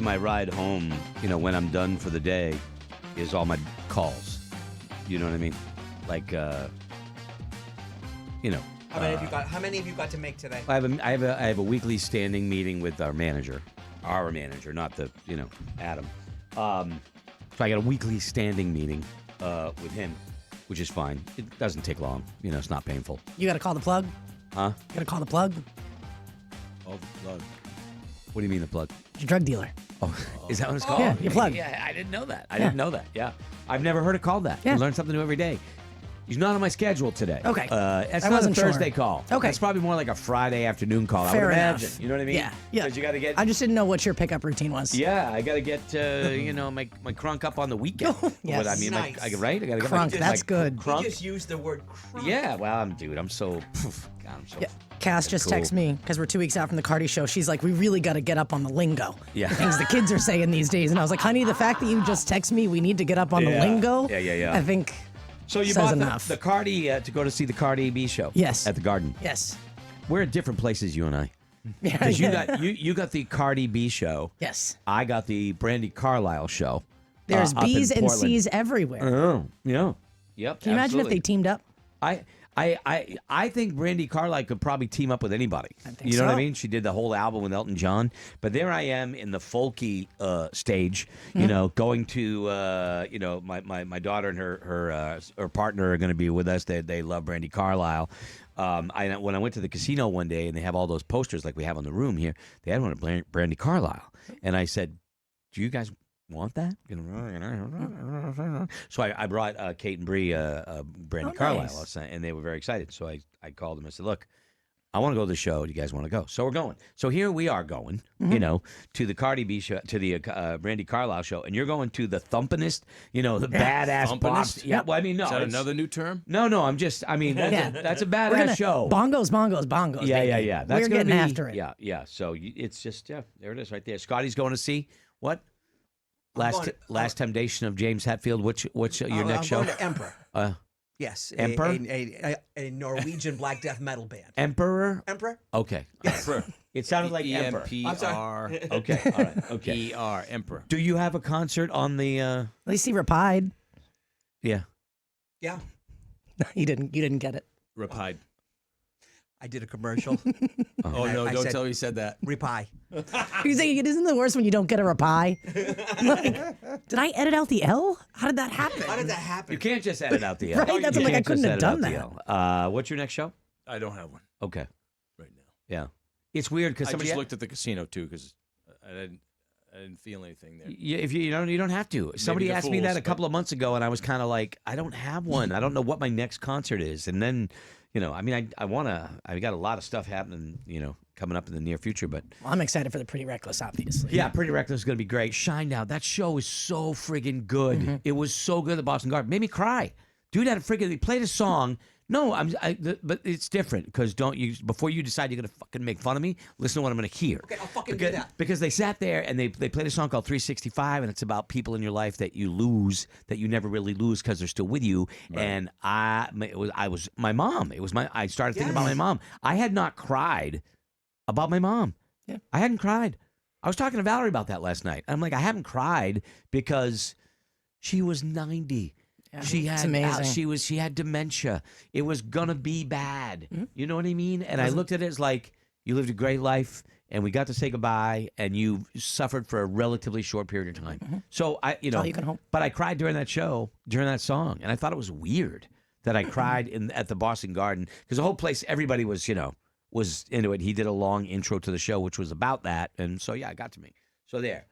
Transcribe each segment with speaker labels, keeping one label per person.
Speaker 1: my ride home, when I'm done for the day, is all my calls. You know what I mean? Like,
Speaker 2: How many have you got to make today?
Speaker 1: I have a weekly standing meeting with our manager, not the Adam. So I got a weekly standing meeting with him, which is fine. It doesn't take long. It's not painful.
Speaker 3: You got to call the plug?
Speaker 1: Huh?
Speaker 3: You got to call the plug?
Speaker 4: Oh, the plug.
Speaker 1: What do you mean the plug?
Speaker 3: Your drug dealer.
Speaker 1: Oh, is that what it's called?
Speaker 3: Yeah, your plug.
Speaker 1: Yeah, I didn't know that. I didn't know that. Yeah, I've never heard it called that.
Speaker 3: Yeah.
Speaker 1: I learn something new every day. He's not on my schedule today.
Speaker 3: Okay.
Speaker 1: It's
Speaker 3: I
Speaker 1: not a
Speaker 3: wasn't
Speaker 1: Thursday
Speaker 3: sure.
Speaker 1: call.
Speaker 3: Okay.
Speaker 1: It's probably more like a Friday afternoon call.
Speaker 3: Fair
Speaker 1: I would
Speaker 3: enough.
Speaker 1: imagine. You know what I mean?
Speaker 3: Yeah.
Speaker 1: Because you got to get.
Speaker 3: I just didn't know what your pickup routine was.
Speaker 1: Yeah, I got to get my crunk up on the weekend.
Speaker 3: Yes.
Speaker 1: What I mean,
Speaker 2: Nice.
Speaker 1: right? I got to get
Speaker 3: Crunk,
Speaker 1: my,
Speaker 3: that's good.
Speaker 2: You
Speaker 1: Crunk.
Speaker 2: just used the word crunk.
Speaker 1: Yeah, well, I'm so. God, I'm so.
Speaker 3: Yeah. Cass just
Speaker 1: cool.
Speaker 3: texted me because we're 2 weeks out from the Cardi show. She's like, we really got to get up on the lingo.
Speaker 1: Yeah.
Speaker 3: The things the kids are saying these days. And I was like, honey, the fact that you just text me, we need to get up on the lingo.
Speaker 1: Yeah.
Speaker 3: I think
Speaker 1: So you
Speaker 3: says
Speaker 1: bought
Speaker 3: enough.
Speaker 1: the Cardi to go to see the Cardi B show.
Speaker 3: Yes.
Speaker 1: At the Garden.
Speaker 3: Yes.
Speaker 1: We're at different places, you and I.
Speaker 3: Yeah.
Speaker 1: Because you got the Cardi B show.
Speaker 3: Yes.
Speaker 1: I got the Brandy Carlisle show.
Speaker 3: There's
Speaker 1: up in
Speaker 3: B's and
Speaker 1: Portland.
Speaker 3: C's everywhere.
Speaker 1: Oh, yeah. Yep.
Speaker 3: Can you imagine if they teamed up?
Speaker 1: I think Brandy Carlisle could probably team up with anybody.
Speaker 3: I think
Speaker 1: You know what I
Speaker 3: so.
Speaker 1: mean? She did the whole album with Elton John. But there I am in the folky stage, going to, my daughter and her partner are going to be with us. They love Brandy Carlisle. When I went to the casino one day and they have all those posters like we have on the room here, they had one of Brandy Carlisle. And I said, do you guys want that? So I brought Kate and Bree Brandy Carlisle,
Speaker 3: nice.
Speaker 1: and they were very excited. So I called them and said, look, I want to go to the show. Do you guys want to go? So we're going. So here we are going, to the Cardi B show, to the Brandy Carlisle show, and you're going to the thumpinest, the badass box.
Speaker 4: Thumpinest?
Speaker 1: Yeah, well, I mean, no.
Speaker 4: Is that
Speaker 1: it's-
Speaker 4: another new term?
Speaker 1: No, that's a badass show.
Speaker 3: Bongos,
Speaker 1: Yeah,
Speaker 3: baby.
Speaker 1: yeah.
Speaker 3: We're
Speaker 1: gonna
Speaker 3: getting
Speaker 1: be,
Speaker 3: after it.
Speaker 1: Yeah. So it's just, there it is right there. Scotty's going to see what?
Speaker 2: going to-
Speaker 1: Last Temptation of James Hetfield. What's your next show?
Speaker 2: I'm going to Emperor. Yes.
Speaker 1: Emperor?
Speaker 2: A Norwegian Black Death metal band.
Speaker 1: Emperor?
Speaker 2: Emperor?
Speaker 1: Okay.
Speaker 4: Emperor.
Speaker 1: It sounded like Emperor.
Speaker 4: E-M-P-R.
Speaker 1: Okay. All right. Okay.
Speaker 4: E-R. Emperor.
Speaker 1: Do you have a concert on the?
Speaker 3: At least he replied.
Speaker 1: Yeah.
Speaker 2: Yeah.
Speaker 3: You didn't get it.
Speaker 4: Repied.
Speaker 2: I did a commercial.
Speaker 4: Oh, no,
Speaker 2: I
Speaker 4: don't
Speaker 2: said-
Speaker 4: tell me you said that.
Speaker 2: Repie.
Speaker 3: You say it isn't the worst when you don't get a reply. Like, did I edit out the L? How did that happen?
Speaker 2: How did that happen?
Speaker 1: You can't just edit out the L.
Speaker 3: Right? That's
Speaker 1: You
Speaker 3: like I
Speaker 1: can't
Speaker 3: couldn't
Speaker 1: just
Speaker 3: have
Speaker 1: edit
Speaker 3: done
Speaker 1: out the
Speaker 3: that.
Speaker 1: L. What's your next show?
Speaker 4: I don't have one
Speaker 1: Okay.
Speaker 4: right now.
Speaker 1: Yeah. It's weird because
Speaker 4: I
Speaker 1: somebody
Speaker 4: just looked at the casino, too, because I didn't feel anything there.
Speaker 1: If you don't have to. Somebody
Speaker 4: the
Speaker 1: asked me that
Speaker 4: Fools,
Speaker 1: a couple of months ago, and I was kind of like, I don't have one. I don't know what my next concert is. And then, I want to. I got a lot of stuff happening, coming up in the near future. But
Speaker 3: Well, I'm excited for the Pretty Reckless, obviously.
Speaker 1: yeah, Pretty Reckless is going to be great. Shinedown. That show is so friggin' good. It was so good. The Boston Garden made me cry. Dude had he played a song. No, but it's different because before you decide you're gonna fucking make fun of me, listen to what I'm gonna hear.
Speaker 2: Okay, I'll fucking do that.
Speaker 1: Because they sat there and they played a song called 365, and it's about people in your life that you lose, that you never really lose because they're still with you. Right. And I was my mom. I started thinking about my mom. I had not cried about my mom.
Speaker 3: Yeah.
Speaker 1: I hadn't cried. I was talking to Valerie about that last night. I'm like, I haven't cried because she was 90.
Speaker 3: Yeah,
Speaker 1: She
Speaker 3: it's
Speaker 1: had
Speaker 3: amazing.
Speaker 1: she had dementia. It was gonna be bad. You know what I mean? And I looked at it as like, you lived a great life, and we got to say goodbye, and you suffered for a relatively short period of time. So I,
Speaker 3: all you can hope.
Speaker 1: but I cried during that show, during that song, and I thought it was weird that I cried at the Boston Garden because the whole place, everybody was was into it. He did a long intro to the show, which was about that, and so yeah, it got to me. So there.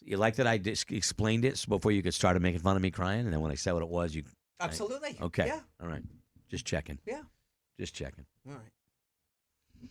Speaker 1: You like that I just explained it before you could start making fun of me crying, and then when I said what it was, you...
Speaker 2: Absolutely.
Speaker 1: Okay.
Speaker 2: Yeah.
Speaker 1: All right. Just checking.
Speaker 2: Yeah.
Speaker 1: Just checking.
Speaker 2: All right.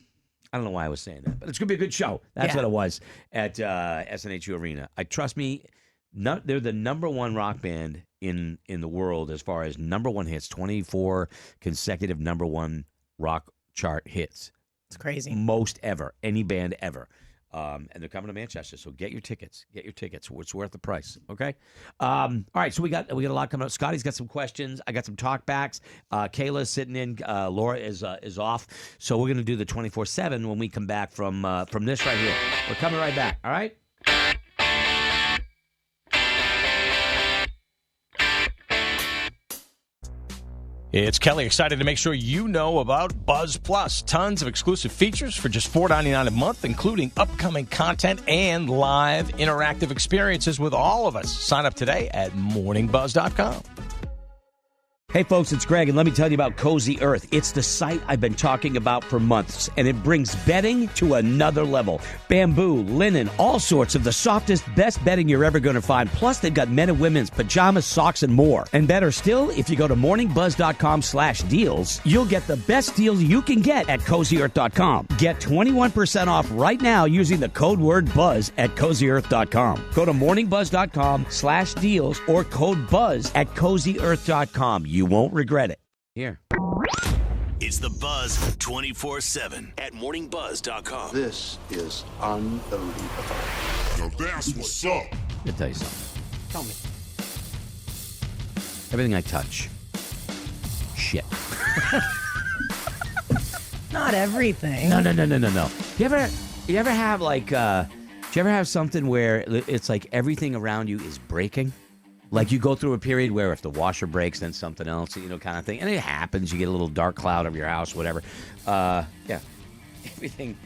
Speaker 1: I don't know why I was saying that, but it's going to be a good show. That's
Speaker 3: Yeah.
Speaker 1: what it was at SNHU Arena. Trust me, they're the number one rock band in the world as far as number one hits, 24 consecutive number one rock chart hits.
Speaker 3: It's crazy.
Speaker 1: Most ever, any band ever. And they're coming to Manchester, so get your tickets. Get your tickets. It's worth the price. Okay. All right. So we got a lot coming up. Scotty's got some questions. I got some talkbacks. Kayla's sitting in. Laura is off. So we're gonna do the 24/7 when we come back from this right here. We're coming right back. All right.
Speaker 5: It's Kelly, excited to make sure you know about Buzz Plus. Tons of exclusive features for just $4.99 a month, including upcoming content and live interactive experiences with all of us. Sign up today at morningbuzz.com.
Speaker 1: Hey folks, it's Greg, and let me tell you about Cozy Earth. It's the site I've been talking about for months, and it brings bedding to another level. Bamboo, linen, all sorts of the softest, best bedding you're ever going to find. Plus, they've got men and women's pajamas, socks, and more. And better still, if you go to morningbuzz.com/deals, you'll get the best deals you can get at CozyEarth.com. Get 21% off right now using the code word BUZZ at CozyEarth.com. Go to morningbuzz.com/deals or code BUZZ at CozyEarth.com. You won't regret it. Here.
Speaker 6: It's the Buzz 24/7 at morningbuzz.com.
Speaker 7: This is unbelievable.
Speaker 8: Now that's what's up.
Speaker 1: Let me tell you something.
Speaker 2: Tell me.
Speaker 1: Everything I touch, shit.
Speaker 3: Not everything.
Speaker 1: No. You ever have like, do you ever have something where it's like everything around you is breaking? Like you go through a period where if the washer breaks, then something else, kind of thing. And it happens. You get a little dark cloud over your house, whatever. Yeah. Everything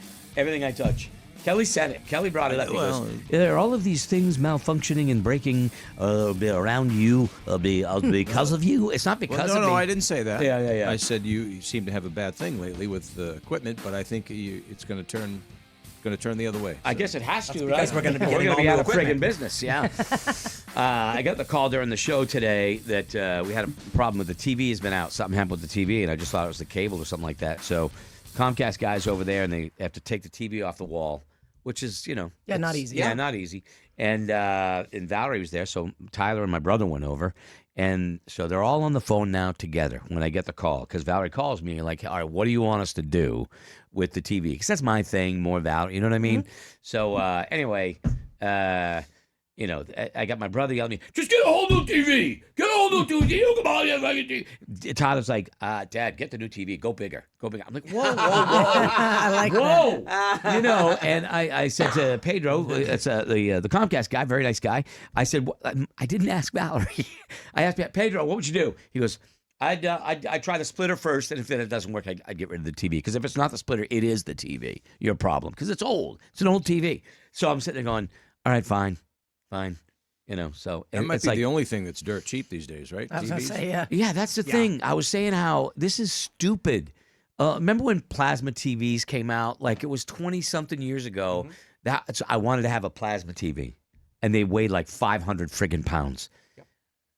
Speaker 1: I touch. Kelly said it. Kelly brought it up. He goes, there are all of these things malfunctioning and breaking around you because of you. It's not because of me.
Speaker 4: No, I didn't say that.
Speaker 1: Yeah.
Speaker 4: I said you seem to have a bad thing lately with the equipment, but I think it's going to turn the other way.
Speaker 1: I guess it has to, right?
Speaker 2: because we're gonna be getting all
Speaker 1: be
Speaker 2: new
Speaker 1: out of
Speaker 2: equipment.
Speaker 1: friggin' business, yeah. I got the call during the show today that we had a problem with the TV has been out. Something happened with the TV, and I just thought it was the cable or something like that. So Comcast guys over there, and they have to take the TV off the wall, which is,
Speaker 3: not easy.
Speaker 1: Yeah, not easy. And Valerie was there, so Tyler and my brother went over. And so they're all on the phone now together when I get the call. Because Valerie calls me like, all right, what do you want us to do with the TV? Because that's my thing, more Valerie. You know what I mean? So anyway, I got my brother yelling at me, just get a whole new TV. Get a whole new TV. You come on, Tyler's like, Dad, get the new TV. Go bigger. Go bigger. I'm like, whoa.
Speaker 3: I like
Speaker 1: Whoa, and I said to Pedro, that's the Comcast guy, very nice guy. I said, I didn't ask Valerie. I asked Pedro, what would you do? He goes, I'd try the splitter first, and if then it doesn't work, I'd get rid of the TV. Because if it's not the splitter, it is the TV. Your problem, because it's old. It's an old TV. So I'm sitting there going, all right, fine. So
Speaker 4: That might
Speaker 1: it's
Speaker 4: be
Speaker 1: like,
Speaker 4: the only thing that's dirt cheap these days, right?
Speaker 3: I was going to
Speaker 4: TVs?
Speaker 3: say, yeah.
Speaker 1: yeah, that's the thing. I was saying how this is stupid. Remember when plasma TVs came out? Like it was 20-something years ago. I wanted to have a plasma TV, and they weighed like 500 friggin' pounds.
Speaker 2: Yep.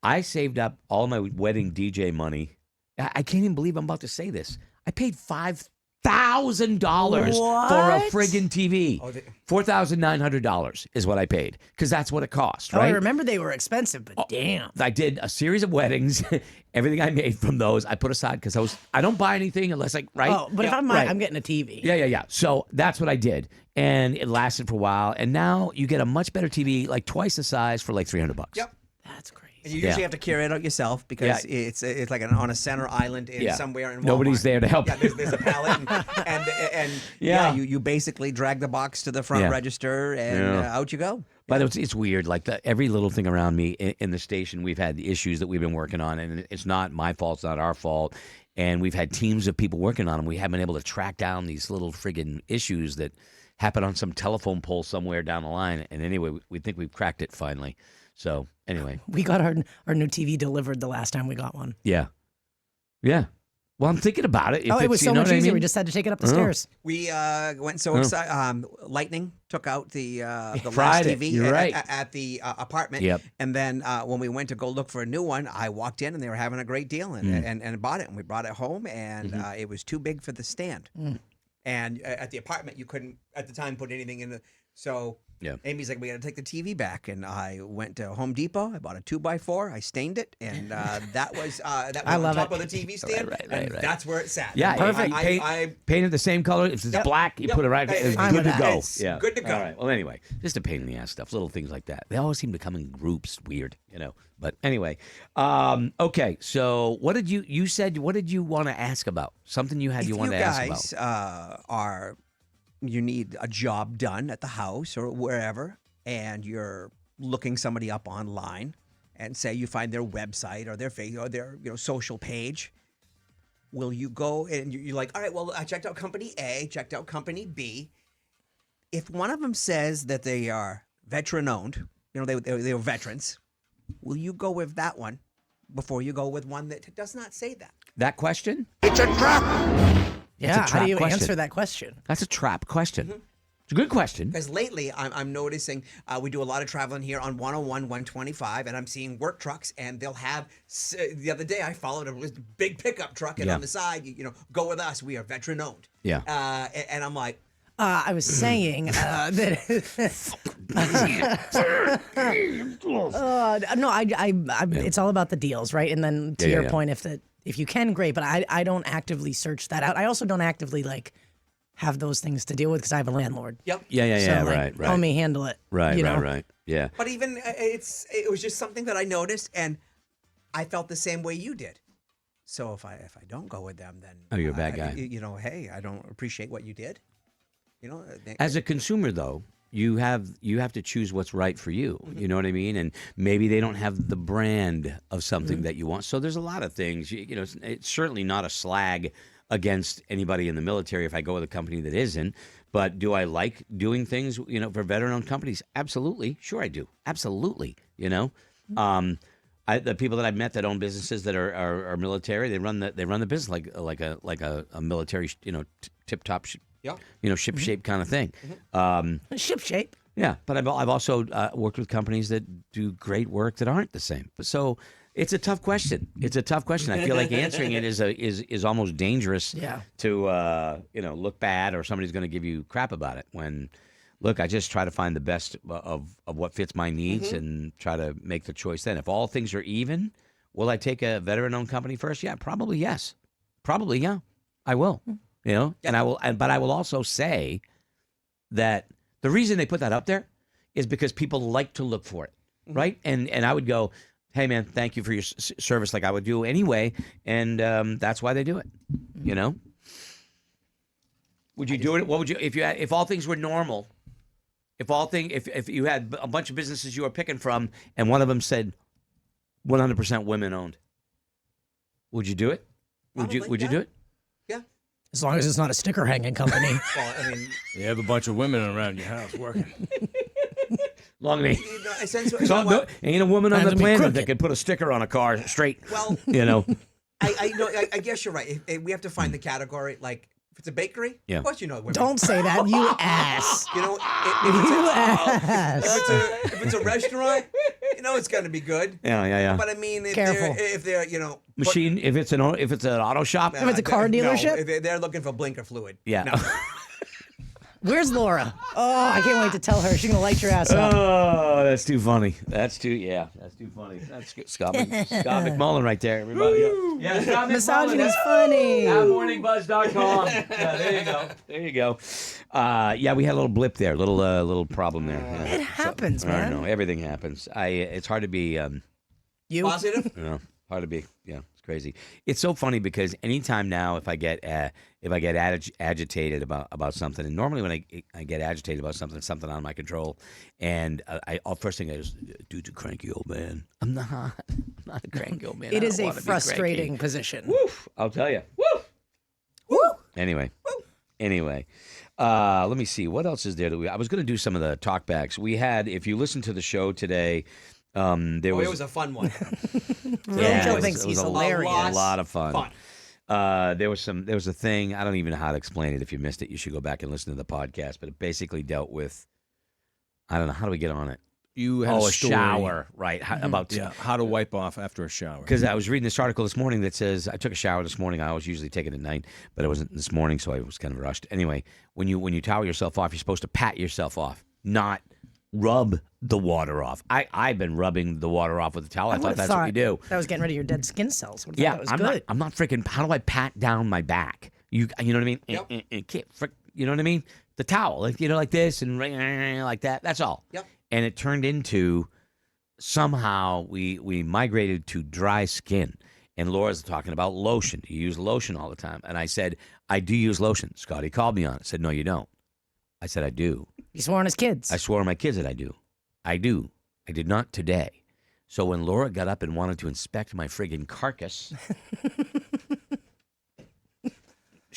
Speaker 1: I saved up all my wedding DJ money. I can't even believe I'm about to say this. I paid $5,000 for a friggin' TV. $4,900 is what I paid because that's what it cost,
Speaker 3: Oh,
Speaker 1: right?
Speaker 3: I remember they were expensive, but damn.
Speaker 1: I did a series of weddings. Everything I made from those, I put aside because I don't buy anything unless right.
Speaker 3: Oh, but if I'm
Speaker 1: right.
Speaker 3: I'm getting a TV.
Speaker 1: Yeah. So that's what I did, and it lasted for a while. And now you get a much better TV, like twice the size, for like $300.
Speaker 2: Yep.
Speaker 3: That's crazy.
Speaker 2: And you usually
Speaker 1: Yeah.
Speaker 2: have to carry it out yourself because it's like on a center island somewhere in Walmart.
Speaker 1: Nobody's there to help.
Speaker 2: Yeah, there's a pallet and you basically drag the box to the front register and out you go.
Speaker 1: But it's weird. Like every little thing around me in the station, we've had the issues that we've been working on, and it's not my fault. It's not our fault. And we've had teams of people working on them. We haven't been able to track down these little friggin' issues that happen on some telephone pole somewhere down the line. And anyway, we think we've cracked it finally. So anyway,
Speaker 3: We got our new TV delivered the last time we got one.
Speaker 1: yeah. Well, I'm thinking about it.
Speaker 3: It was so much easier. We just had to take it up the stairs.
Speaker 2: We went so excited. Lightning took out the last
Speaker 1: Fried
Speaker 2: TV
Speaker 1: it. You're right.
Speaker 2: at the apartment.
Speaker 1: Yep.
Speaker 2: And then when we went to go look for a new one, I walked in and they were having a great deal and bought it. And we brought it home and it was too big for the stand. And at the apartment, you couldn't at the time put anything in the. So Amy's like, we got to take the TV back. And I went to Home Depot. I bought a 2x4. I stained it. And that was on top of the TV stand.
Speaker 1: Right.
Speaker 2: That's where it sat.
Speaker 1: Yeah,
Speaker 3: Perfect.
Speaker 1: I painted the same color. If it's black, you put it right. It's
Speaker 3: I'm
Speaker 1: good
Speaker 3: with
Speaker 1: to
Speaker 3: that.
Speaker 1: go.
Speaker 2: It's
Speaker 1: Yeah,
Speaker 2: good to go.
Speaker 1: All right. Well, anyway, just a pain in the ass stuff. Little things like that. They always seem to come in groups. Weird, But anyway, okay. So what did you said? What did you want to ask about? Something you had
Speaker 2: If
Speaker 1: you wanted to ask
Speaker 2: guys
Speaker 1: about?
Speaker 2: you need a job done at the house or wherever, and you're looking somebody up online, and say you find their website or their social page, will you go and you're like, all right, well, I checked out company A, checked out company B. If one of them says that they are veteran owned, they were veterans, will you go with that one before you go with one that does not say that?
Speaker 1: That question?
Speaker 7: It's a trap.
Speaker 3: Yeah, how do you
Speaker 1: question.
Speaker 3: answer that question?
Speaker 1: That's a trap question. It's a good question.
Speaker 2: Because lately, I'm noticing we do a lot of traveling here on 101, 125, and I'm seeing work trucks, and they'll have. The other day, I followed a big pickup truck, and
Speaker 1: Yeah.
Speaker 2: on the side, go with us. We are veteran owned.
Speaker 1: Yeah.
Speaker 2: And I'm like,
Speaker 3: I was saying that. No, it's all about the deals, right? And then to your point, if you can, great. But I don't actively search that out. I also don't actively have those things to deal with because I have a landlord.
Speaker 2: yep.
Speaker 3: So,
Speaker 1: right.
Speaker 3: Help me handle it.
Speaker 1: Right. Yeah.
Speaker 2: But even it was just something that I noticed, and I felt the same way you did. So if I don't go with them, then
Speaker 1: Oh, you're a bad guy.
Speaker 2: Hey, I don't appreciate what you did.
Speaker 1: As a consumer, though, you have to choose what's right for you. You know what I mean? And maybe they don't have the brand of something that you want. So there's a lot of things. It's certainly not a slag against anybody in the military if I go with a company that isn't. But do I like doing things, for veteran-owned companies? Absolutely. Sure I do. Absolutely. The people that I've met that own businesses that are military, they run the business like a military, tip-top ship shape kind of thing.
Speaker 3: Ship shape.
Speaker 1: Yeah, but I've also worked with companies that do great work that aren't the same. So it's a tough question. I feel like answering it is almost dangerous.
Speaker 3: Yeah.
Speaker 1: To look bad or somebody's going to give you crap about it. When look, I just try to find the best of what fits my needs and try to make the choice. Then, if all things are even, will I take a veteran-owned company first? Yeah, probably yes. Probably yeah, I will. And I will, but I will also say that the reason they put that up there is because people like to look for it, right? And I would go, hey man, thank you for your service, like I would do anyway, and that's why they do it. Would you do it? What would you if all things were normal? If you had a bunch of businesses you were picking from, and one of them said 100% women owned, would you do it? Would you do it?
Speaker 3: As long as it's not a sticker hanging company.
Speaker 2: Well, I mean,
Speaker 4: You have a bunch of women around your house working.
Speaker 1: Long name.
Speaker 2: I sense
Speaker 1: Ain't a woman on
Speaker 3: Hands
Speaker 1: the
Speaker 3: will be
Speaker 1: planet
Speaker 3: crooked.
Speaker 1: that could put a sticker on a car straight.
Speaker 2: Well, I guess you're right. We have to find the category. Like, if it's a bakery,
Speaker 1: Yeah.
Speaker 2: of course women.
Speaker 3: Don't say that, you ass.
Speaker 2: If it's a restaurant, it's going to be good.
Speaker 1: Yeah.
Speaker 2: But I mean,
Speaker 3: Careful.
Speaker 2: if they're
Speaker 1: Machine. If it's an auto shop.
Speaker 3: If it's a car dealership?
Speaker 2: No, if they're looking for blinker fluid.
Speaker 1: Yeah.
Speaker 2: No.
Speaker 3: Where's Laura? Oh, I can't wait to tell her. She's going to light your ass up.
Speaker 1: Oh, that's too funny. That's too funny. That's good. Scott McMullen right there, everybody. Yeah, Scott
Speaker 3: Misogyny
Speaker 1: McMullen.
Speaker 3: is funny.
Speaker 1: Morningbuzz.com. There you go. Yeah, we had a little blip there, little problem there. Yeah.
Speaker 3: It happens,
Speaker 1: I
Speaker 3: man.
Speaker 1: don't know. Everything happens. It's hard to be.
Speaker 3: You?
Speaker 2: Positive?
Speaker 1: Hard to be. Yeah, it's crazy. It's so funny because anytime now, if I get agitated about something, and normally when I get agitated about something out of my control, and first thing I just, dude's a cranky old man. I'm not a cranky old man.
Speaker 3: It
Speaker 1: I
Speaker 3: is
Speaker 1: don't
Speaker 3: a
Speaker 1: wanna be
Speaker 3: frustrating
Speaker 1: cranky.
Speaker 3: position.
Speaker 1: Woof! I'll tell you. Woof!
Speaker 3: Woo!
Speaker 1: Anyway. Let me see. What else is there? I was going to do some of the talkbacks. We had, if you listen to the show today, it
Speaker 2: was a fun one.
Speaker 3: Joe thinks he's hilarious.
Speaker 1: A lot of fun. There was a thing, I don't even know how to explain it. If you missed it, you should go back and listen to the podcast. But it basically dealt with, I don't know, how do we get on it?
Speaker 4: You had a story.
Speaker 1: Shower, right? About
Speaker 4: how to wipe off after a shower.
Speaker 1: because I was reading this article this morning that says I took a shower this morning. I always usually take it at night, but it wasn't this morning, so I was kind of rushed. Anyway, when you towel yourself off, you're supposed to pat yourself off, not rub the water off. I've been rubbing the water off with a towel. I thought that's what you do.
Speaker 3: That was getting rid of your dead skin cells.
Speaker 1: Yeah,
Speaker 3: that was
Speaker 1: I'm
Speaker 3: good.
Speaker 1: not freaking. How do I pat down my back? You know what I mean?
Speaker 2: Yep.
Speaker 1: You know what I mean? The towel, like this and like that. That's all.
Speaker 2: Yep.
Speaker 1: And it turned into somehow we migrated to dry skin. And Laura's talking about lotion. You use lotion all the time. And I said, I do use lotion. Scotty called me on it. Said, no, you don't. I said, I do.
Speaker 3: He swore on his kids.
Speaker 1: I swore on my kids that I do. I do. I did not today. So when Laura got up and wanted to inspect my friggin' carcass,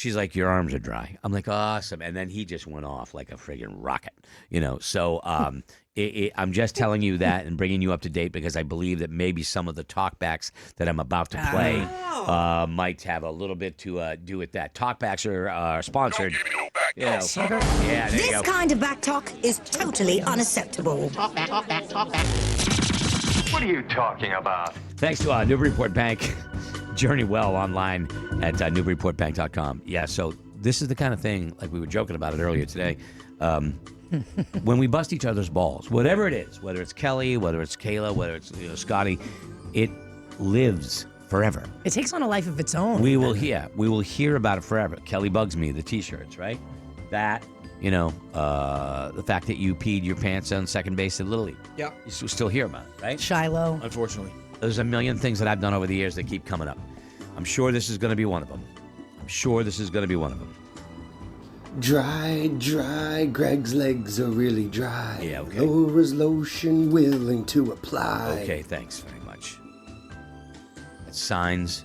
Speaker 1: She's like, your arms are dry. I'm like, awesome. And then he just went off like a friggin' rocket, you know. So I'm just telling you that and bringing you up to date because I believe that maybe some of the talkbacks that I'm about to play might have a little bit to do with that. Talkbacks are sponsored. You know. Yeah, there you go.
Speaker 9: This kind of backtalk is totally unacceptable.
Speaker 10: What are you talking about?
Speaker 1: Thanks to Newburyport Bank. Journey well online at newburyportbank.com. Yeah, so this is the kind of thing, like we were joking about it earlier today, when we bust each other's balls, whatever it is, whether it's Kelly, whether it's Kayla, whether it's Scotty, it lives forever.
Speaker 3: It takes on a life of its own.
Speaker 1: We will hear about it forever. Kelly bugs me, the T-shirts, right? That, the fact that you peed your pants on second base at Little League.
Speaker 2: Yeah.
Speaker 1: You still hear about it, right?
Speaker 3: Shiloh.
Speaker 4: Unfortunately.
Speaker 1: There's a million things that I've done over the years that keep coming up. I'm sure this is going to be one of them.
Speaker 11: Dry, Greg's legs are really dry.
Speaker 1: Yeah, okay.
Speaker 11: Laura's lotion willing to apply.
Speaker 1: Okay, thanks very much. Signs,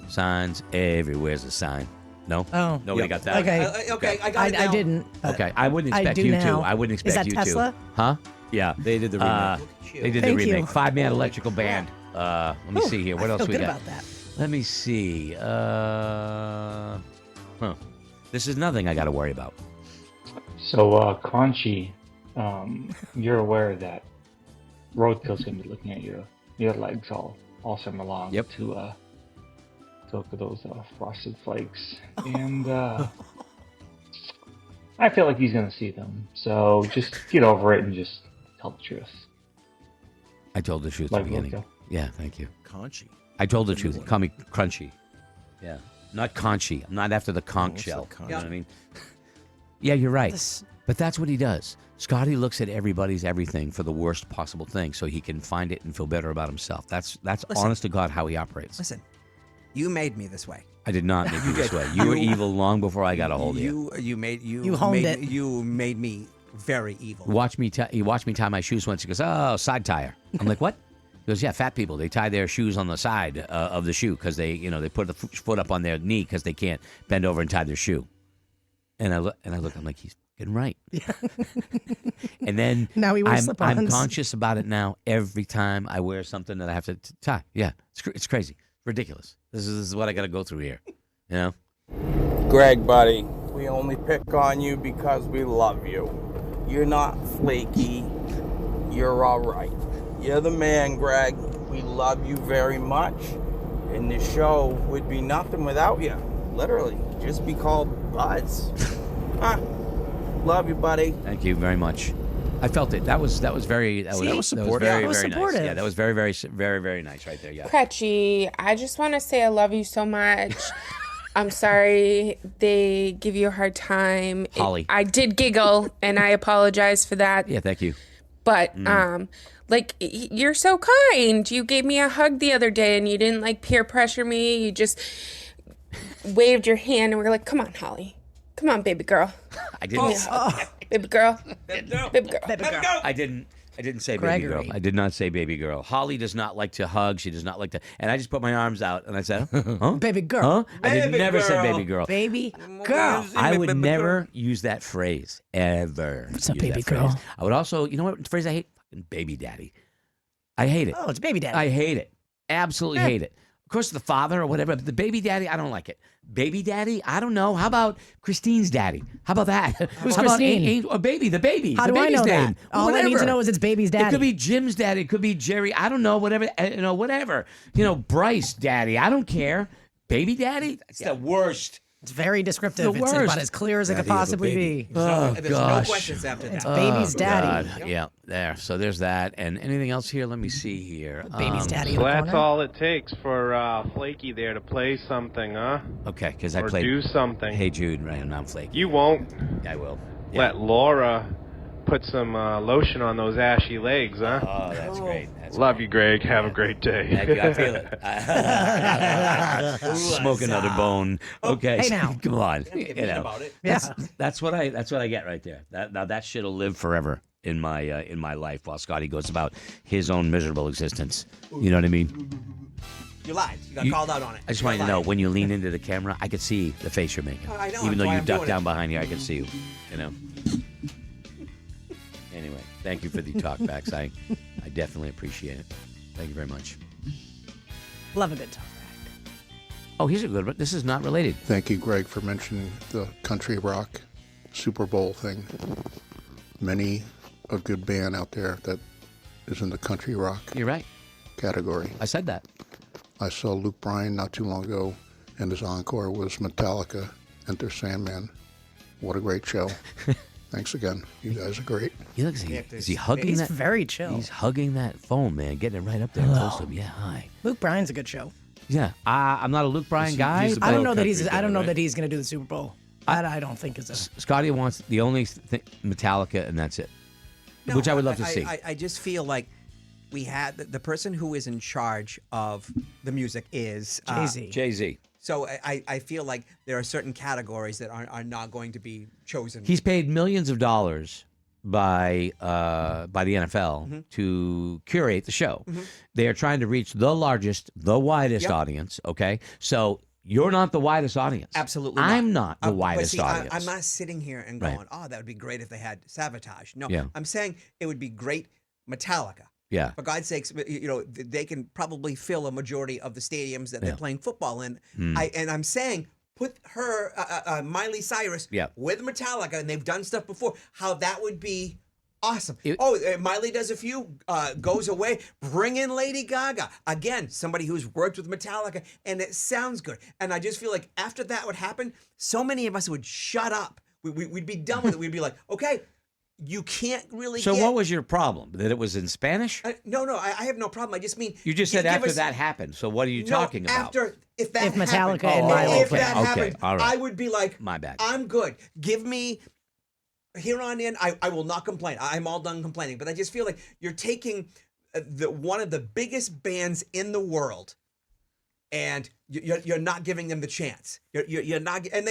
Speaker 1: everywhere's a sign. No?
Speaker 3: Oh.
Speaker 1: Nobody got that?
Speaker 3: Okay.
Speaker 2: I got it now.
Speaker 3: I didn't.
Speaker 1: Okay, I wouldn't expect
Speaker 3: do
Speaker 1: you
Speaker 3: now.
Speaker 1: to. I wouldn't expect you
Speaker 3: Is that Tesla?
Speaker 1: to. Huh? Yeah.
Speaker 4: They did the remake.
Speaker 1: They did the
Speaker 3: Thank
Speaker 1: remake.
Speaker 3: you.
Speaker 1: 5-man electrical band. Let me see here. What
Speaker 3: I
Speaker 1: else
Speaker 3: feel
Speaker 1: we
Speaker 3: good
Speaker 1: got?
Speaker 3: about that.
Speaker 1: Let me see. This is nothing I got to worry about.
Speaker 12: So, Crunchy, you're aware that Roadkill's gonna be looking at your legs all summer long.
Speaker 1: Yep.
Speaker 12: To look at those frosted flakes, and I feel like he's gonna see them. So just get over it and just tell the truth.
Speaker 1: I told the truth at the beginning.
Speaker 12: Roadkill.
Speaker 1: Yeah, thank you.
Speaker 4: Conchi.
Speaker 1: I told the truth. Call me Crunchy. Yeah. Not Conchy. I'm not after the conch
Speaker 4: what's
Speaker 1: shell.
Speaker 4: the conch?
Speaker 1: You know what I mean? Yeah, you're right. But that's what he does. Scotty looks at everybody's everything for the worst possible thing so he can find it and feel better about himself. That's honest to God how he operates.
Speaker 2: Listen, you made me this way.
Speaker 1: I did not make you this way. You were evil long before I got a hold of you.
Speaker 3: You honed it.
Speaker 2: You made me very evil.
Speaker 1: He watched me tie my shoes once. He goes, "Oh, side tire." I'm like, "What?" He goes, "Yeah, fat people. They tie their shoes on the side of the shoe because they put the foot up on their knee because they can't bend over and tie their shoe." And I look. I'm like, he's getting right. Yeah. And then
Speaker 3: now he wears slip-ons.
Speaker 1: I'm conscious about it now. Every time I wear something that I have to tie. Yeah, it's crazy, ridiculous. This is what I got to go through here. You know.
Speaker 13: Greg, buddy, we only pick on you because we love you. You're not flaky. You're all right. You're the man, Greg. We love you very much. And the show would be nothing without you. Literally. Just be called Buzz. Love you, buddy.
Speaker 1: Thank you very much. I felt it. That was very supportive. Very, very nice. Yeah, that was very, very, very, very nice right there. Yeah.
Speaker 14: Cretchy, I just want to say I love you so much. I'm sorry they give you a hard time.
Speaker 1: Holly.
Speaker 14: I did giggle, and I apologize for that.
Speaker 1: Yeah, thank you.
Speaker 14: But, you're so kind. You gave me a hug the other day, and you didn't, peer pressure me. You just waved your hand, and we were like, come on, Holly. Come on, baby girl.
Speaker 1: I didn't.
Speaker 14: Baby girl. Baby girl.
Speaker 3: Baby girl.
Speaker 1: I didn't say
Speaker 3: Gregory.
Speaker 1: baby girl. I did not say baby girl. Holly does not like to hug. She does not like to. And I just put my arms out and I said, huh?
Speaker 3: Baby girl.
Speaker 1: Huh? I did never say baby girl.
Speaker 3: Baby girl.
Speaker 1: I would never use that phrase ever.
Speaker 3: What's up,
Speaker 1: use
Speaker 3: baby
Speaker 1: that phrase.
Speaker 3: girl?
Speaker 1: I would also, you know what phrase I hate? Fucking baby daddy. I hate it.
Speaker 3: Oh, it's baby daddy.
Speaker 1: I hate it. Absolutely hate it. Of course, the father or whatever, but the baby daddy, I don't like it. Baby daddy, I don't know. How about Christine's daddy? How about that?
Speaker 3: Who's
Speaker 1: How
Speaker 3: Christine?
Speaker 1: About baby, the baby.
Speaker 3: How
Speaker 1: the
Speaker 3: do I
Speaker 1: baby's
Speaker 3: know
Speaker 1: name.
Speaker 3: that? All I need to know is it's baby's daddy.
Speaker 1: It could be Jim's daddy. It could be Jerry. I don't know. Whatever. Whatever. Bryce daddy. I don't care. Baby daddy? It's the worst.
Speaker 3: It's very descriptive.
Speaker 1: It's the
Speaker 3: It's
Speaker 1: worst.
Speaker 3: about as clear as it could possibly be.
Speaker 2: There's no questions after that.
Speaker 3: It's baby's daddy.
Speaker 1: God. Yeah, there. So there's that. And anything else here? Let me see here.
Speaker 3: Baby's daddy.
Speaker 15: So that's all it takes for Flaky there to play something, huh?
Speaker 1: Okay, because I
Speaker 15: Or
Speaker 1: played.
Speaker 15: do something.
Speaker 1: Hey Jude, right? And I'm flaky.
Speaker 15: You won't
Speaker 1: I will.
Speaker 15: let Laura put some lotion on those ashy legs, huh?
Speaker 1: Oh, that's great.
Speaker 15: Love you, Greg. Have a great day.
Speaker 1: Thank you. I feel it. Smoke another bone. Okay.
Speaker 3: Hey, now.
Speaker 1: Come on.
Speaker 2: About it.
Speaker 1: That's what I get right there. That shit'll live forever in my life while Scotty goes about his own miserable existence. You know what I mean?
Speaker 2: You lied. You got called out on it.
Speaker 1: I just want you to know, when you lean into the camera, I could see the face you're making.
Speaker 2: I know,
Speaker 1: Even
Speaker 2: that's
Speaker 1: though
Speaker 2: why
Speaker 1: you
Speaker 2: I'm
Speaker 1: duck
Speaker 2: doing
Speaker 1: down
Speaker 2: it.
Speaker 1: behind here, I could see you. You know. Anyway, thank you for the talkbacks. I definitely appreciate it. Thank you very much.
Speaker 3: Love a good talk.
Speaker 1: Oh, here's a good one. This is not related.
Speaker 7: Thank you, Greg, for mentioning the country rock Super Bowl thing. Many a good band out there that is in the country rock
Speaker 1: You're right.
Speaker 7: category.
Speaker 1: I said that.
Speaker 7: I saw Luke Bryan not too long ago, and his encore was Metallica, Enter Sandman. What a great show. Thanks again. You guys are great.
Speaker 1: He looks. Is he hugging
Speaker 3: He's
Speaker 1: that?
Speaker 3: very chill.
Speaker 1: He's hugging that phone, man. Getting it right up there close to him. Yeah, hi.
Speaker 3: Luke Bryan's a good show.
Speaker 1: Yeah, I'm not a Luke Bryan guy.
Speaker 4: he's a
Speaker 3: I don't know that
Speaker 4: country
Speaker 3: he's. I don't
Speaker 4: guy,
Speaker 3: know
Speaker 4: right?
Speaker 3: that he's going to do the Super Bowl. I don't think is a.
Speaker 1: Scotty wants the only Metallica, and that's it.
Speaker 2: No,
Speaker 1: Which I would love to see.
Speaker 2: I just feel like we had the person who is in charge of the music is
Speaker 3: Jay-Z.
Speaker 1: Jay-Z.
Speaker 2: So I feel like there are certain categories that are not going to be chosen.
Speaker 1: He's paid millions of dollars by the NFL to curate the show. They are trying to reach the largest, the widest audience. Okay, so you're not the widest audience.
Speaker 2: Absolutely not.
Speaker 1: I'm not the
Speaker 2: But
Speaker 1: widest
Speaker 2: see,
Speaker 1: audience.
Speaker 2: I'm not sitting here and going, oh, that would be great if they had Sabotage. No,
Speaker 1: Yeah.
Speaker 2: I'm saying it would be great Metallica.
Speaker 1: Yeah.
Speaker 2: For God's sakes, they can probably fill a majority of the stadiums that they're playing football in. I'm saying put her, Miley Cyrus, with Metallica, and they've done stuff before, how that would be awesome. Miley does a few, goes away, bring in Lady Gaga. Again, somebody who's worked with Metallica, and it sounds good. And I just feel like after that would happen, so many of us would shut up. We'd be done with it. We'd be like, okay, you can't really
Speaker 1: So
Speaker 2: get...
Speaker 1: what was your problem? That it was in Spanish?
Speaker 2: No, I have no problem. I just mean...
Speaker 1: You just said after that happened. So what are you talking about?
Speaker 2: If
Speaker 3: Metallica
Speaker 2: happened,
Speaker 3: and Miley
Speaker 2: if that happened,
Speaker 1: all right.
Speaker 2: I would be like,
Speaker 1: my bad.
Speaker 2: I'm good. Give me... Here on in, I will not complain. I'm all done complaining. But I just feel like you're taking one of the biggest bands in the world, and you're not giving them the chance. You're not... And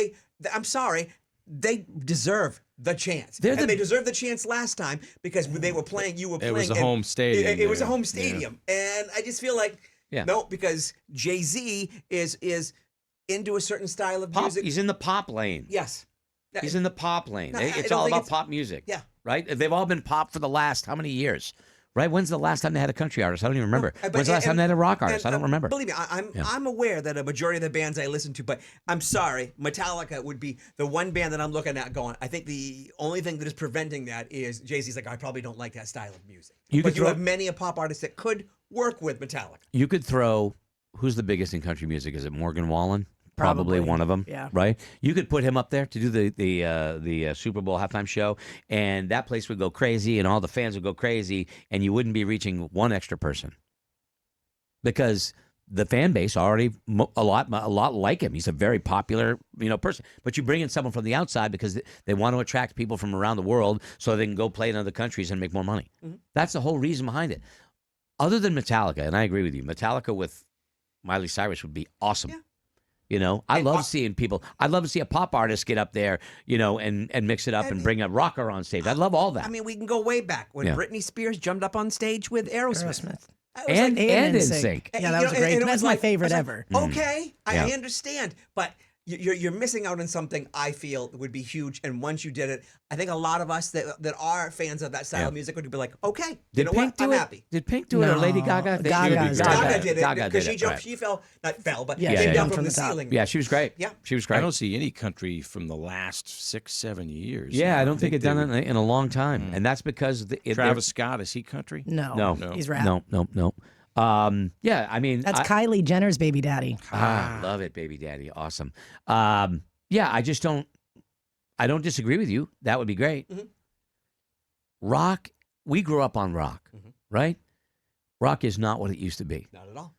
Speaker 2: I'm sorry, they deserve the chance. They deserved the chance last time because they were playing. You were playing.
Speaker 4: It was a home stadium.
Speaker 2: It was a home stadium, and I just feel like no, because Jay-Z is into a certain style of music.
Speaker 1: He's in the pop lane.
Speaker 2: Yes,
Speaker 1: he's in the pop lane.
Speaker 2: No,
Speaker 1: It's all about pop music.
Speaker 2: Yeah,
Speaker 1: right. They've all been pop for the last how many years? Right? When's the last time they had a country artist? I don't even remember. When's the last time they had a rock artist? I don't remember.
Speaker 2: Believe me, I'm aware that a majority of the bands I listen to, but I'm sorry, Metallica would be the one band that I'm looking at going, I think the only thing that is preventing that is Jay-Z's like, I probably don't like that style of music. You have many a pop artist that could work with Metallica.
Speaker 1: You could throw, who's the biggest in country music? Is it Morgan Wallen? Probably one of them, right? You could put him up there to do the Super Bowl halftime show, and that place would go crazy, and all the fans would go crazy, and you wouldn't be reaching one extra person because the fan base already a lot like him. He's a very popular person. But you bring in someone from the outside because they want to attract people from around the world so they can go play in other countries and make more money. That's the whole reason behind it. Other than Metallica, and I agree with you, Metallica with Miley Cyrus would be awesome. Yeah. I love seeing people. I'd love to see a pop artist get up there, and mix it up and bring a rocker on stage. I love all that.
Speaker 2: I mean, we can go way back when Britney Spears jumped up on stage with Aerosmith.
Speaker 1: And NSYNC.
Speaker 3: Yeah, that was great. That's my favorite ever.
Speaker 2: Okay, I understand, but you're missing out on something I feel would be huge. And once you did it, I think a lot of us that are fans of that style of music would be like, okay, you know what? I'm happy.
Speaker 1: Did Pink do it or Lady Gaga?
Speaker 2: Gaga did it
Speaker 1: Gaga
Speaker 2: because
Speaker 1: did
Speaker 2: she jumped.
Speaker 1: right.
Speaker 2: She fell, not fell, but
Speaker 3: Yeah,
Speaker 2: came
Speaker 3: she
Speaker 2: down
Speaker 3: jumped
Speaker 2: from the
Speaker 3: from the top.
Speaker 2: ceiling.
Speaker 1: Yeah, she was great.
Speaker 2: Yeah,
Speaker 1: she was great.
Speaker 4: I don't see any country from the last 6-7 years.
Speaker 1: Yeah, I don't think it's done it in a long time, and that's because
Speaker 4: Travis Scott, is he country?
Speaker 3: No, he's rap.
Speaker 1: No. Yeah, I mean
Speaker 3: that's Kylie Jenner's baby daddy.
Speaker 1: Love it, baby daddy, awesome. Yeah, I just don't. I don't disagree with you. That would be great. Rock. We grew up on rock, right? Rock is not what it used to be.
Speaker 2: Not at all.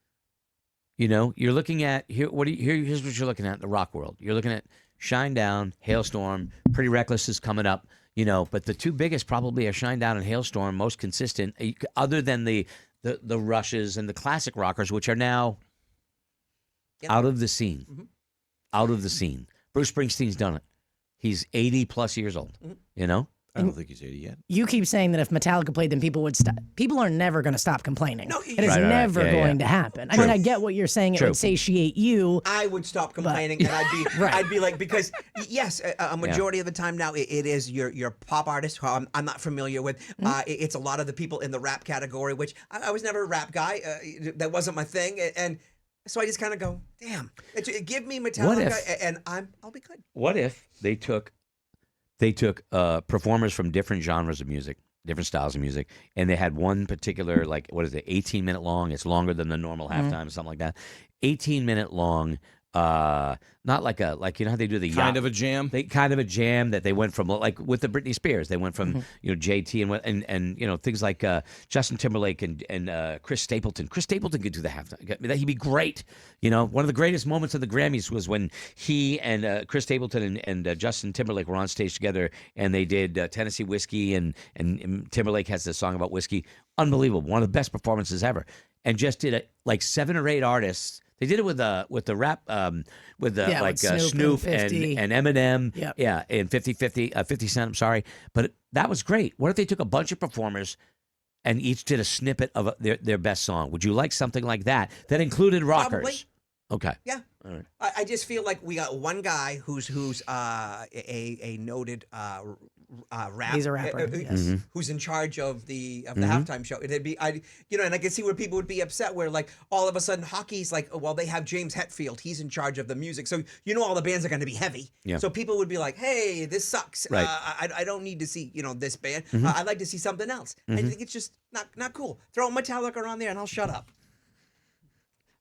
Speaker 1: You're looking at here. Here's what you're looking at in the rock world. You're looking at Shine Down, Hailstorm, Pretty Reckless is coming up. But the two biggest probably are Shine Down and Hailstorm, most consistent. Other than the Rushes and the classic rockers, which are now out of the scene. Out of the scene. Bruce Springsteen's done it. He's 80 plus years old.
Speaker 4: I don't think he's 80 yet.
Speaker 3: You keep saying that if Metallica played, then people would stop. People are never going to stop complaining.
Speaker 2: No,
Speaker 3: it is never going to happen. I mean, I get what you're saying. It would satiate you.
Speaker 2: I would stop complaining, and I'd be like, because yes, a majority of the time now it is your pop artist who I'm not familiar with. It's a lot of the people in the rap category, which I was never a rap guy. That wasn't my thing, and so I just kind of go, damn, give me Metallica, and I'll be good.
Speaker 1: What if they took performers from different genres of music, different styles of music, and they had one particular, 18-minute long. It's longer than the normal halftime, something like that. 18-minute long. Not like you know how they do the
Speaker 4: kind of a jam.
Speaker 1: Kind of a jam that they went from, like with the Britney Spears. They went from JT and things like Justin Timberlake and Chris Stapleton. Chris Stapleton could do the halftime. He'd be great. One of the greatest moments of the Grammys was when he and Chris Stapleton and Justin Timberlake were on stage together, and they did Tennessee Whiskey, and Timberlake has this song about whiskey. Unbelievable, one of the best performances ever. And just did 7 or 8 artists. They did it with the rap with Snoop and Eminem, and 50 Cent. I'm sorry, but that was great. What if they took a bunch of performers and each did a snippet of their best song? Would you like something like that included rockers?
Speaker 2: Probably.
Speaker 1: Okay.
Speaker 2: Yeah.
Speaker 1: All right.
Speaker 2: I just feel like we got one guy who's a noted rap.
Speaker 3: He's a rapper.
Speaker 1: Mm-hmm.
Speaker 2: Who's in charge of the halftime show. It'd be and I can see where people would be upset where all of a sudden hockey's they have James Hetfield. He's in charge of the music. So all the bands are going to be heavy.
Speaker 1: Yeah.
Speaker 2: So people would be like, hey, this sucks.
Speaker 1: Right.
Speaker 2: I don't need to see this band.
Speaker 1: Mm-hmm.
Speaker 2: I'd like to see something else. I think it's just not cool. Throw Metallica on there and I'll shut up.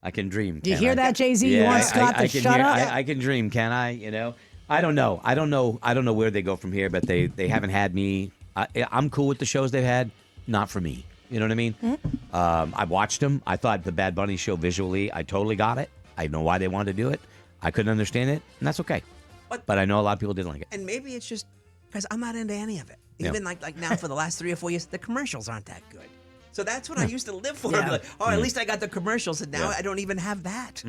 Speaker 1: I can dream.
Speaker 3: Do you hear that, Jay-Z? You want Scott to shut up?
Speaker 1: I can dream, can I? I don't know. I don't know where they go from here, but they haven't had me. I'm cool with the shows they've had. Not for me. You know what I mean? Mm-hmm. I watched them. I thought the Bad Bunny show visually, I totally got it. I know why they wanted to do it. I couldn't understand it, and that's okay. But I know a lot of people didn't like it.
Speaker 2: And maybe it's just because I'm not into any of it. Even like now for the last 3 or 4 years, the commercials aren't that good. So that's what I used to live for.
Speaker 3: Yeah.
Speaker 2: At least I got the commercials, and now I don't even have that.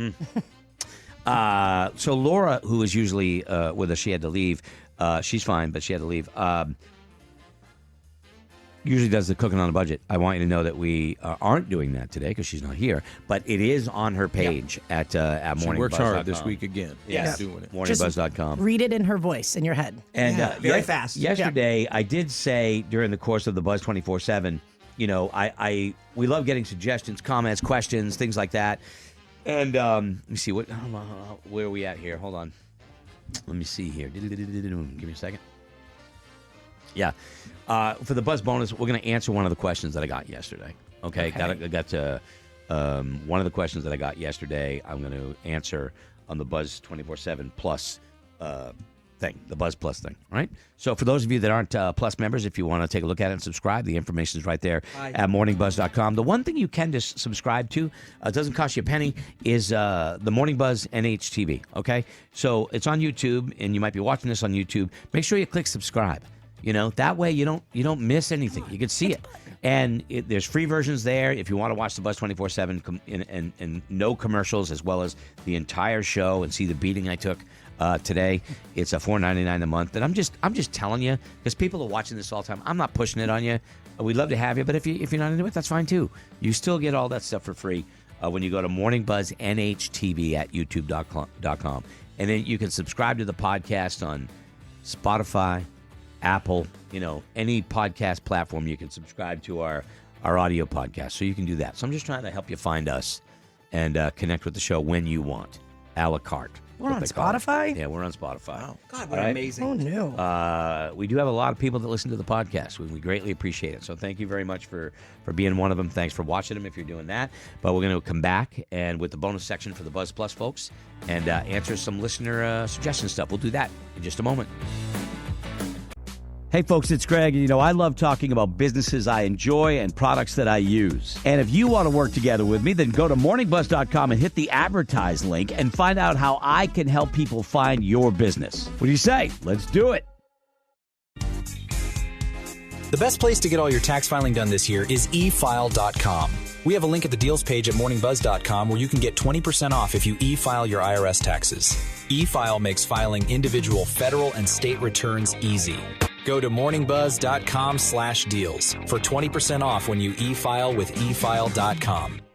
Speaker 1: So Laura, who is usually with us, she had to leave. She's fine, but she had to leave. Usually does the cooking on a budget. I want you to know that we aren't doing that today because she's not here, but it is on her page at morningbuzz.com.
Speaker 4: She works hard this week again.
Speaker 1: Yes,
Speaker 4: doing it.
Speaker 1: Morningbuzz.com.
Speaker 3: Read it in her voice, in your head.
Speaker 1: And
Speaker 2: very fast.
Speaker 1: Yesterday, I did say during the course of the Buzz 24/7, we love getting suggestions, comments, questions, things like that. And let me see where are we at here? Hold on. Let me see here. Give me a second. Yeah. For the Buzz bonus, we're going to answer one of the questions that I got yesterday. Okay. I got to one of the questions that I got yesterday. I'm going to answer on the Buzz 24/7 Plus thing, the Buzz Plus thing. All right. So for those of you that aren't Plus members, if you want to take a look at it and subscribe, the information is right there at morningbuzz.com. The one thing you can just subscribe to, it doesn't cost you a penny, is the Morning Buzz NHTV. Okay. So it's on YouTube, and you might be watching this on YouTube. Make sure you click subscribe. That way you don't miss anything. You can see it. And there's free versions there if you want to watch the Buzz 24/7 and no commercials, as well as the entire show and see the beating I took today. It's $4.99 a month. And I'm just telling you, because people are watching this all the time. I'm not pushing it on you. We'd love to have you, but if you're not into it, that's fine too. You still get all that stuff for free when you go to Morning Buzz NHTV at youtube.com. And then you can subscribe to the podcast on Spotify, Apple, any podcast platform. You can subscribe to our audio podcast, so you can do that. So I'm just trying to help you find us and connect with the show when you want, a la carte.
Speaker 3: We're on Spotify?
Speaker 1: Yeah, we're on Spotify.
Speaker 2: Oh, God, what amazing.
Speaker 3: Oh, no.
Speaker 1: We do have a lot of people that listen to the podcast. We greatly appreciate it. So thank you very much for being one of them. Thanks for watching them if you're doing that. But we're going to come back and with the bonus section for the Buzz Plus folks and answer some listener suggestion stuff. We'll do that in just a moment. Hey, folks, it's Greg. I love talking about businesses I enjoy and products that I use. And if you want to work together with me, then go to morningbuzz.com and hit the advertise link and find out how I can help people find your business. What do you say? Let's do it.
Speaker 16: The best place to get all your tax filing done this year is efile.com. We have a link at the deals page at morningbuzz.com where you can get 20% off if you e-file your IRS taxes. E-file makes filing individual federal and state returns easy. Go Go to morningbuzz.com/deals for 20% off when you e-file with efile.com.